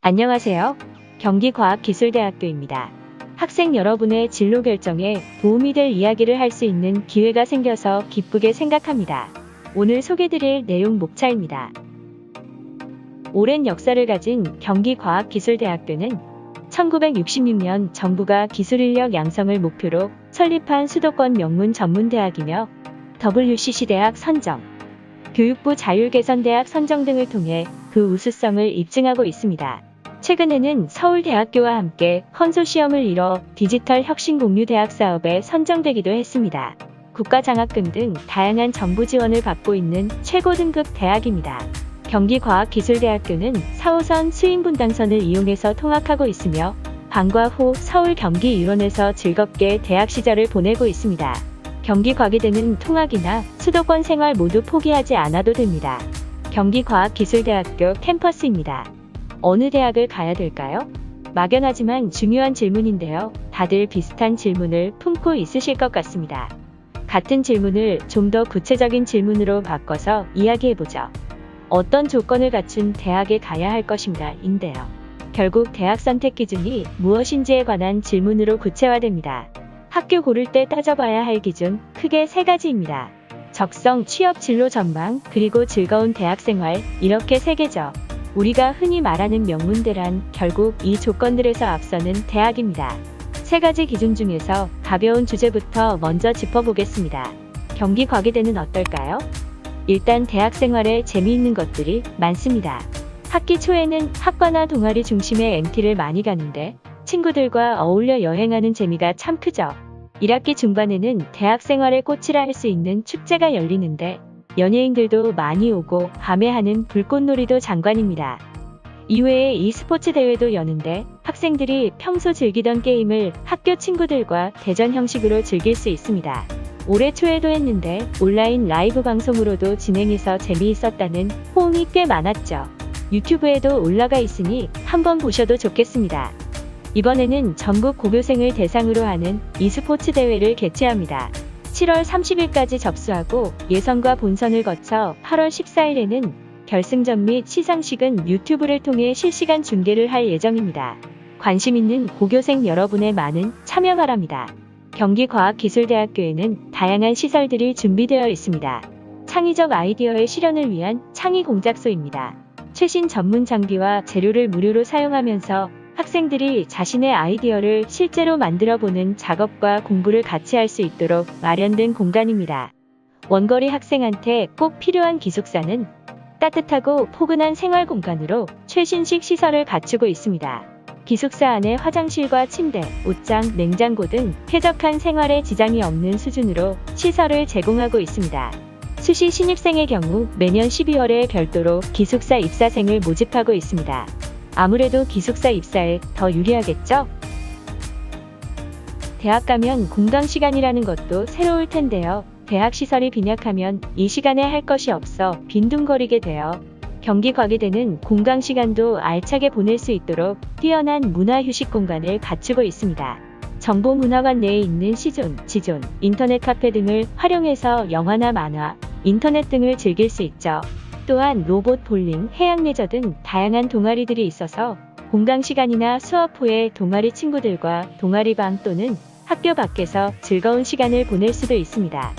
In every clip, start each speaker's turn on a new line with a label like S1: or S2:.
S1: 안녕하세요. 경기과학기술대학교입니다. 학생 여러분의 진로 결정에 도움이 될 이야기를 할 수 있는 기회가 생겨서 기쁘게 생각합니다. 오늘 소개드릴 내용 목차입니다. 오랜 역사를 가진 경기과학기술대학교는 1966년 정부가 기술인력 양성을 목표로 설립한 수도권 명문 전문대학이며 WCC 대학 선정, 교육부 자율개선대학 선정 등을 통해 그 우수성을 입증하고 있습니다. 최근에는 서울대학교와 함께 컨소시엄을 이뤄 디지털 혁신 공유 대학 사업에 선정되기도 했습니다. 국가장학금 등 다양한 정부 지원을 받고 있는 최고 등급 대학입니다. 경기과학기술대학교는 4호선 수인분당선을 이용해서 통학하고 있으며 방과 후 서울 경기 일원에서 즐겁게 대학 시절을 보내고 있습니다. 경기과기대는 통학이나 수도권 생활 모두 포기하지 않아도 됩니다. 경기과학기술대학교 캠퍼스입니다. 어느 대학을 가야 될까요? 막연하지만 중요한 질문인데요. 다들 비슷한 질문을 품고 있으실 것 같습니다. 같은 질문을 좀 더 구체적인 질문으로 바꿔서 이야기해보죠. 어떤 조건을 갖춘 대학에 가야 할 것인가인데요. 결국 대학 선택 기준이 무엇인지에 관한 질문으로 구체화됩니다. 학교 고를 때 따져봐야 할 기준 크게 세 가지입니다. 적성, 취업 진로 전망, 그리고 즐거운 대학생활, 이렇게 세 개죠. 우리가 흔히 말하는 명문대란 결국 이 조건들에서 앞서는 대학입니다. 세 가지 기준 중에서 가벼운 주제부터 먼저 짚어보겠습니다. 경기과기대는 어떨까요? 일단 대학 생활에 재미있는 것들이 많습니다. 학기 초에는 학과나 동아리 중심의 MT를 많이 가는데 친구들과 어울려 여행하는 재미가 참 크죠. 1학기 중반에는 대학 생활의 꽃이라 할 수 있는 축제가 열리는데 연예인들도 많이 오고 밤에 하는 불꽃놀이도 장관입니다. 이외에 e스포츠 대회도 여는데 학생들이 평소 즐기던 게임을 학교 친구들과 대전 형식으로 즐길 수 있습니다. 올해 초에도 했는데 온라인 라이브 방송으로도 진행해서 재미있었다는 호응이 꽤 많았죠. 유튜브에도 올라가 있으니 한번 보셔도 좋겠습니다. 이번에는 전국 고교생을 대상으로 하는 e스포츠 대회를 개최합니다. 7월 30일까지 접수하고 예선과 본선을 거쳐 8월 14일에는 결승전 및 시상식은 유튜브를 통해 실시간 중계를 할 예정입니다. 관심 있는 고교생 여러분의 많은 참여 바랍니다. 경기과학기술대학교에는 다양한 시설들이 준비되어 있습니다. 창의적 아이디어의 실현을 위한 창의 공작소입니다. 최신 전문 장비와 재료를 무료로 사용하면서 학생들이 자신의 아이디어를 실제로 만들어보는 작업과 공부를 같이 할 수 있도록 마련된 공간입니다. 원거리 학생한테 꼭 필요한 기숙사는 따뜻하고 포근한 생활 공간으로 최신식 시설을 갖추고 있습니다. 기숙사 안에 화장실과 침대, 옷장, 냉장고 등 쾌적한 생활에 지장이 없는 수준으로 시설을 제공하고 있습니다. 수시 신입생의 경우 매년 12월에 별도로 기숙사 입사생을 모집하고 있습니다. 아무래도 기숙사 입사에 더 유리하겠죠? 대학 가면 공강 시간이라는 것도 새로울 텐데요. 대학 시설이 빈약하면 이 시간에 할 것이 없어 빈둥거리게 돼요. 경기과기대는 공강 시간도 알차게 보낼 수 있도록 뛰어난 문화휴식 공간을 갖추고 있습니다. 정보문화관 내에 있는 C존, G존, 인터넷 카페 등을 활용해서 영화나 만화, 인터넷 등을 즐길 수 있죠. 또한 로봇 볼링, 해양 레저 등 다양한 동아리들이 있어서 공강 시간이나 수업 후에 동아리 친구들과 동아리방 또는 학교 밖에서 즐거운 시간을 보낼 수도 있습니다.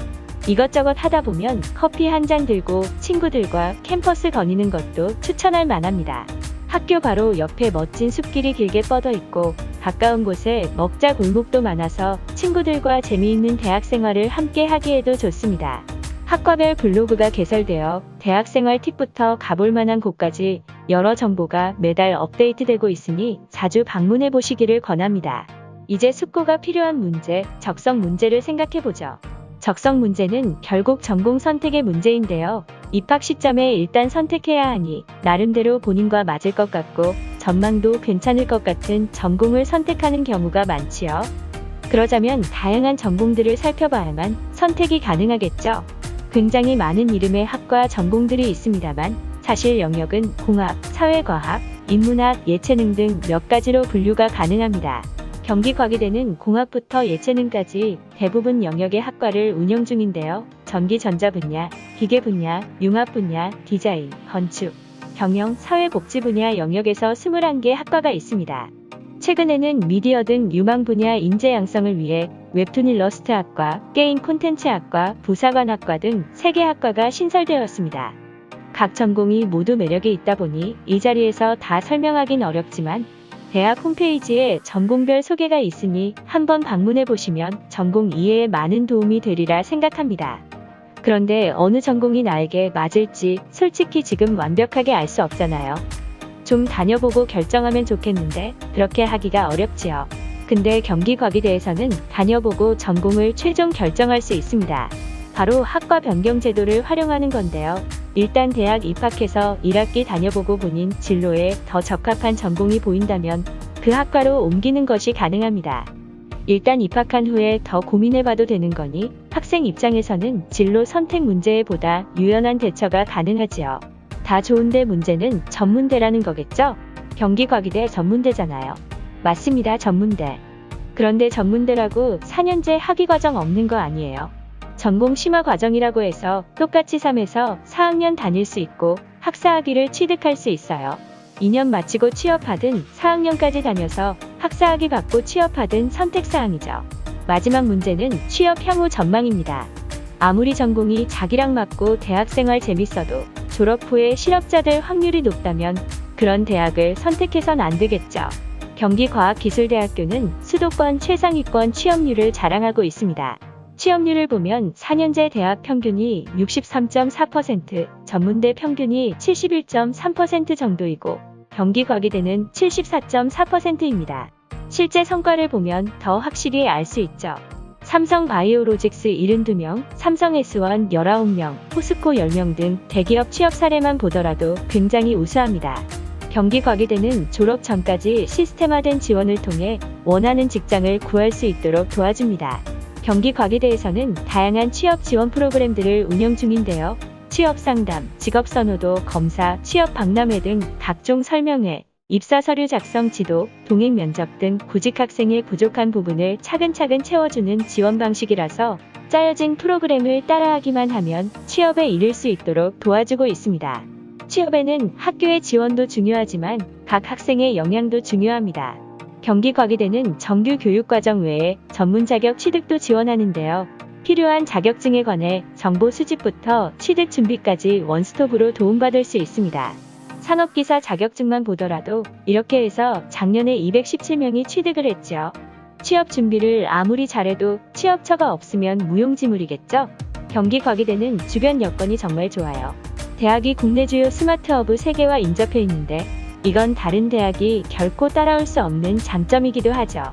S1: 이것저것 하다 보면 커피 한 잔 들고 친구들과 캠퍼스 거니는 것도 추천할 만합니다. 학교 바로 옆에 멋진 숲길이 길게 뻗어 있고 가까운 곳에 먹자 골목도 많아서 친구들과 재미있는 대학 생활을 함께 하기에도 좋습니다. 학과별 블로그가 개설되어 대학생활 팁부터 가볼 만한 곳까지 여러 정보가 매달 업데이트되고 있으니 자주 방문해 보시기를 권합니다. 이제 숙고가 필요한 문제, 적성 문제를 생각해보죠. 적성 문제는 결국 전공 선택의 문제인데요. 입학 시점에 일단 선택해야 하니 나름대로 본인과 맞을 것 같고 전망도 괜찮을 것 같은 전공을 선택하는 경우가 많지요. 그러자면 다양한 전공들을 살펴봐야만 선택이 가능하겠죠. 굉장히 많은 이름의 학과 전공들이 있습니다만 사실 영역은 공학, 사회과학, 인문학, 예체능 등 몇 가지로 분류가 가능합니다. 경기과기대는 공학부터 예체능까지 대부분 영역의 학과를 운영 중인데요. 전기 전자 분야, 기계 분야, 융합 분야, 디자인, 건축, 경영, 사회복지 분야 영역에서 21개 학과가 있습니다. 최근에는 미디어 등 유망 분야 인재 양성을 위해 웹툰 일러스트학과, 게임 콘텐츠학과, 부사관학과 등 3개 학과가 신설되었습니다. 각 전공이 모두 매력이 있다 보니 이 자리에서 다 설명하긴 어렵지만 대학 홈페이지에 전공별 소개가 있으니 한번 방문해 보시면 전공 이해에 많은 도움이 되리라 생각합니다. 그런데 어느 전공이 나에게 맞을지 솔직히 지금 완벽하게 알 수 없잖아요. 좀 다녀보고 결정하면 좋겠는데 그렇게 하기가 어렵지요. 근데 경기과기대에서는 다녀보고 전공을 최종 결정할 수 있습니다. 바로 학과 변경 제도를 활용하는 건데요. 일단 대학 입학해서 1학기 다녀보고 본인 진로에 더 적합한 전공이 보인다면 그 학과로 옮기는 것이 가능합니다. 일단 입학한 후에 더 고민해봐도 되는 거니 학생 입장에서는 진로 선택 문제에 보다 유연한 대처가 가능하지요. 다 좋은데 문제는 전문대라는 거겠죠? 경기과기대 전문대잖아요. 맞습니다. 전문대. 그런데 전문대라고 4년제 학위과정 없는 거 아니에요. 전공 심화 과정이라고 해서 똑같이 3에서 4학년 다닐 수 있고 학사학위를 취득할 수 있어요. 2년 마치고 취업하든 4학년까지 다녀서 학사학위 받고 취업하든 선택사항이죠. 마지막 문제는 취업 향후 전망입니다. 아무리 전공이 자기랑 맞고 대학생활 재밌어도 졸업 후에 실업자들 확률이 높다면 그런 대학을 선택해선 안 되겠죠. 경기과학기술대학교는 수도권 최상위권 취업률을 자랑하고 있습니다. 취업률을 보면 4년제 대학 평균이 63.4%, 전문대 평균이 71.3% 정도이고 경기과기대는 74.4%입니다. 실제 성과를 보면 더 확실히 알 수 있죠. 삼성바이오로직스 72명, 삼성S1 19명, 포스코 10명 등 대기업 취업 사례만 보더라도 굉장히 우수합니다. 경기과기대는 졸업 전까지 시스템화된 지원을 통해 원하는 직장을 구할 수 있도록 도와줍니다. 경기과기대에서는 다양한 취업 지원 프로그램들을 운영 중인데요. 취업상담, 직업선호도, 검사, 취업박람회 등 각종 설명회, 입사서류 작성 지도, 동행 면접 등 구직 학생의 부족한 부분을 차근차근 채워주는 지원 방식이라서 짜여진 프로그램을 따라하기만 하면 취업에 이를 수 있도록 도와주고 있습니다. 취업에는 학교의 지원도 중요하지만 각 학생의 역량도 중요합니다. 경기과기대는 정규 교육과정 외에 전문 자격 취득도 지원하는데요. 필요한 자격증에 관해 정보 수집부터 취득 준비까지 원스톱으로 도움받을 수 있습니다. 산업기사 자격증만 보더라도 이렇게 해서 작년에 217명이 취득을 했죠. 취업 준비를 아무리 잘해도 취업처가 없으면 무용지물이겠죠? 경기과기대는 주변 여건이 정말 좋아요. 대학이 국내 주요 스마트허브 3개와 인접해 있는데 이건 다른 대학이 결코 따라올 수 없는 장점이기도 하죠.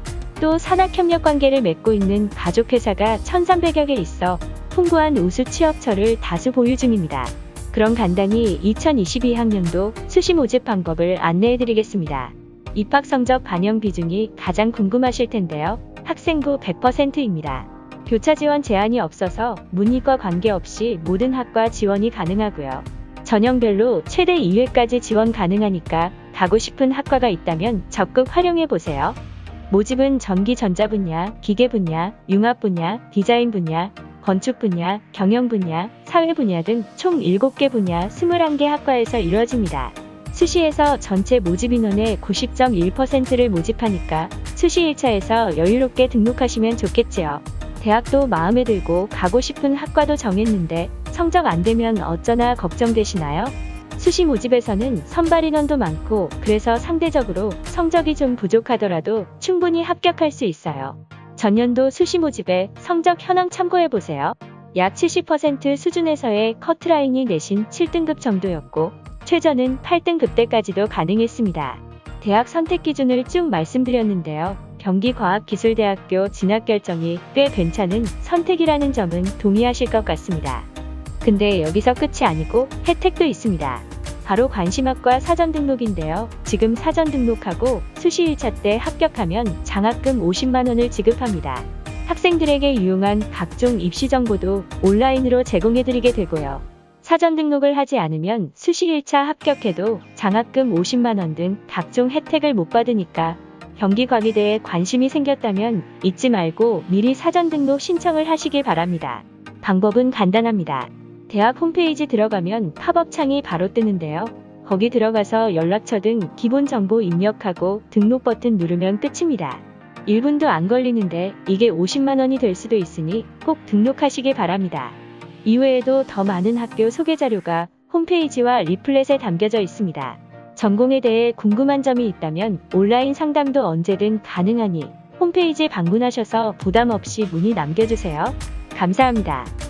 S1: 또 산학협력 관계를 맺고 있는 가족회사가 1,300여 개 있어 풍부한 우수 취업처를 다수 보유 중입니다. 그럼 간단히 2022학년도 수시 모집 방법을 안내해드리겠습니다. 입학 성적 반영 비중이 가장 궁금하실 텐데요. 학생부 100%입니다. 교차 지원 제한이 없어서 문이과 관계없이 모든 학과 지원이 가능하고요. 전형별로 최대 2회까지 지원 가능하니까 가고 싶은 학과가 있다면 적극 활용해보세요. 모집은 전기 전자 분야, 기계 분야, 융합 분야, 디자인 분야, 건축 분야, 경영 분야, 사회 분야 등 총 7개 분야 21개 학과에서 이루어집니다. 수시에서 전체 모집 인원의 90.1%를 모집하니까 수시 1차에서 여유롭게 등록하시면 좋겠지요. 대학도 마음에 들고 가고 싶은 학과도 정했는데 성적 안 되면 어쩌나 걱정되시나요? 수시 모집에서는 선발 인원도 많고 그래서 상대적으로 성적이 좀 부족하더라도 충분히 합격할 수 있어요. 전년도 수시 모집에 성적 현황 참고해보세요. 약 70% 수준에서의 커트라인이 내신 7등급 정도였고 최저는 8등급대까지도 가능했습니다. 대학 선택 기준을 쭉 말씀드렸는데요. 경기과학기술대학교 진학 결정이 꽤 괜찮은 선택이라는 점은 동의하실 것 같습니다. 근데 여기서 끝이 아니고 혜택도 있습니다. 바로 관심학과 사전 등록인데요. 지금 사전 등록하고 수시 1차 때 합격하면 장학금 50만 원을 지급합니다. 학생들에게 유용한 각종 입시 정보도 온라인으로 제공해드리게 되고요. 사전 등록을 하지 않으면 수시 1차 합격해도 장학금 50만 원 등 각종 혜택을 못 받으니까 경기과기대에 관심이 생겼다면 잊지 말고 미리 사전 등록 신청을 하시길 바랍니다. 방법은 간단합니다. 대학 홈페이지 들어가면 팝업 창이 바로 뜨는데요. 거기 들어가서 연락처 등 기본 정보 입력하고 등록 버튼 누르면 끝입니다. 1분도 안 걸리는데 이게 50만 원이 될 수도 있으니 꼭 등록하시길 바랍니다. 이외에도 더 많은 학교 소개 자료가 홈페이지와 리플렛에 담겨져 있습니다. 전공에 대해 궁금한 점이 있다면 온라인 상담도 언제든 가능하니 홈페이지 방문하셔서 부담 없이 문의 남겨주세요. 감사합니다.